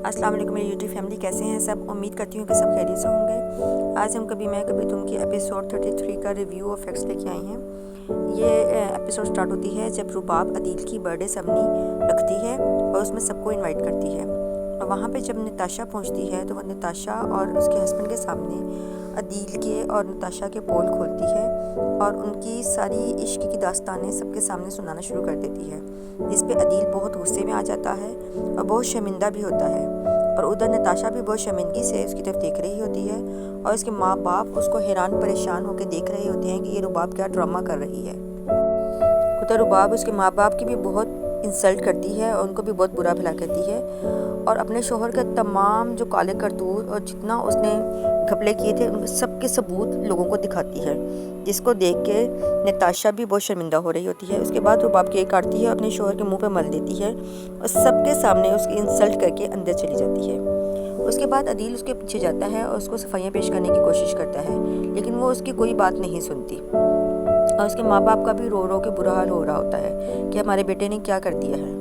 अस्सलाम वालेकुम मेरी यूट्यूब फैमिली, कैसे हैं सब। उम्मीद करती हूँ कि सब खैरियत से होंगे। आज हम कभी मैं कभी तुम की एपिसोड 33 का रिव्यू और फैक्ट्स लेके आई हैं। ये एपिसोड स्टार्ट होती है जब रुबाब अदील की बर्थडे सेरेमनी रखती है और उसमें सबको इनवाइट करती है। और वहाँ पे जब नताशा पहुँचती है तो वह नताशा और उसके हस्बैंड के सामने अदील के और नताशा के पोल खोलती है और उनकी सारी इश्क की दास्तानें सबके सामने सुनाना शुरू कर देती है, जिस पे अदील बहुत गुस्से में आ जाता है और बहुत शर्मिंदा भी होता है। और उधर नताशा भी बहुत शर्मिंदगी से उसकी तरफ देख रही होती है और उसके माँ बाप उसको हैरान परेशान होकर देख रहे होते हैं कि ये रुबाब क्या ड्रामा कर रही है। उधर रुबाब उसके माँ बाप की भी बहुत इंसल्ट करती है और उनको भी बहुत बुरा भला कहती है और अपने शोहर का तमाम जो काले करतूत और जितना उसने घपले किए थे उन सबके सबूत लोगों को दिखाती है, जिसको देख के नताशा भी बहुत शर्मिंदा हो रही होती है। उसके बाद रुबाब केक काटती है, अपने शोहर के मुंह पे मल देती है और सबके सामने उसकी इंसल्ट करके अंदर चली जाती है। उसके बाद अदील उसके पीछे जाता है और उसको सफाइयाँ पेश करने की कोशिश करता है, लेकिन वो उसकी कोई बात नहीं सुनती और उसके माँ बाप का भी रो रो के बुरा हाल हो रहा होता है कि हमारे बेटे ने क्या कर दिया है।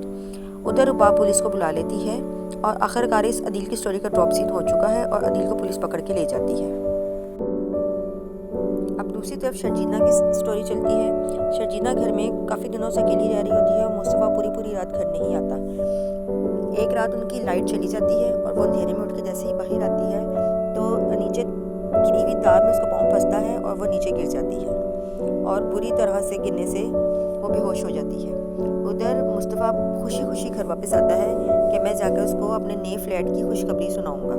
उधर रुबाब पुलिस को बुला लेती है और आखिरकार इस अदील की स्टोरी का ड्रॉप सीन हो चुका है और अदील को पुलिस पकड़ के ले जाती है। अब दूसरी तरफ शर्जीना की स्टोरी चलती है। शर्जीना घर में काफ़ी दिनों से अकेली रह रही होती है और मुस्तफ़ा पूरी रात घर नहीं आता। एक रात उनकी लाइट चली जाती है और वो अंधेरे में उठ के जैसे ही बाहर आती है तो नीचे गिरी हुई तार में उसका पाँव फंसता है और वो नीचे गिर जाती है और बुरी तरह से गिरने से वो बेहोश हो जाती है। उधर मुस्तफ़ा खुशी खुशी घर वापस आता है कि मैं जाकर उसको अपने नए फ्लैट की खुशखबरी सुनाऊंगा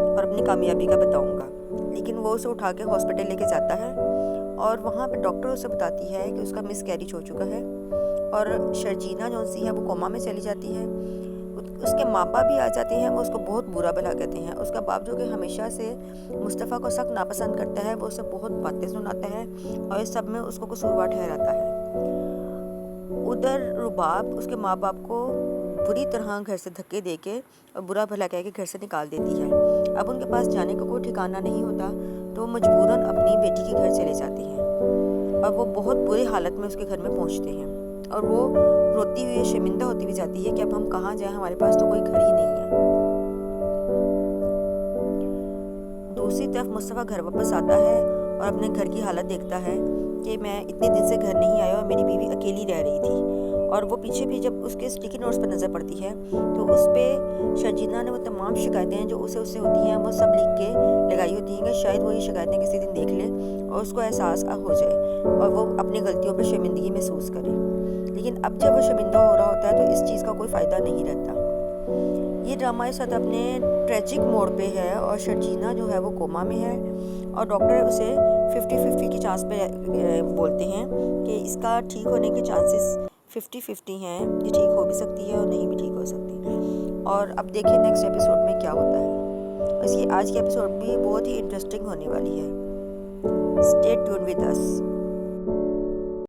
और अपनी कामयाबी का बताऊंगा, लेकिन वो उसे उठा के हॉस्पिटल लेके जाता है और वहाँ पे डॉक्टर उसे बताती है कि उसका मिसकैरेज हो चुका है और शर्जीना जो सी है वो कोमा में चली जाती है। उसके माँ बाप भी आ जाते हैं, वो उसको बहुत बुरा भला कहते हैं। उसका बाप जो कि हमेशा से मुस्तफ़ा को सख्त नापसंद करता है, वो उसे बहुत बातें सुनाता है और इस सब में उसको कसूरवार ठहराता है। उधर रुबाब उसके माँ बाप को बुरी तरह घर से धक्के दे के और बुरा भला कह के घर से निकाल देती है। अब उनके पास जाने का कोई ठिकाना नहीं होता तो वो मजबूरन अपनी बेटी के घर चले जाती हैं और वो बहुत बुरी हालत में उसके घर में पहुंचते हैं और वो रोती हुई शर्मिंदा होती भी जाती है कि अब हम कहाँ जाएं, हमारे पास तो कोई घर ही नहीं है। दूसरी तरफ मुस्तफ़ा घर वापस आता है और अपने घर की हालत देखता है कि मैं इतने दिन से घर नहीं आया और मेरी बीवी अकेली रह रही थी। और वो पीछे भी जब उसके स्टिकी नोट्स पर नज़र पड़ती है तो उस पर शर्जीना ने वो तमाम शिकायतें जो उसे होती हैं वो सब लिख के लगाई होती हैं कि शायद वो ये शिकायतें किसी दिन देख ले और उसको एहसास हो जाए और वो अपनी गलतियों पर शर्मिंदगी महसूस करे। लेकिन अब जब वो शर्मिंदा हो रहा होता है तो इस चीज़ का कोई फ़ायदा नहीं रहता। ये ड्रामा इस वक्त अपने ट्रेजिक मोड़ पे है और शर्जीना जो है वो कोमा में है और डॉक्टर उसे 50-50 की चांस पे बोलते हैं कि इसका ठीक होने के चांसेस 50-50 हैं, ये ठीक हो भी सकती है और नहीं भी ठीक हो सकती। और अब देखिए नेक्स्ट एपिसोड में क्या होता है। इसकी आज की एपिसोड भी बहुत ही इंटरेस्टिंग होने वाली है। Stay tuned with us.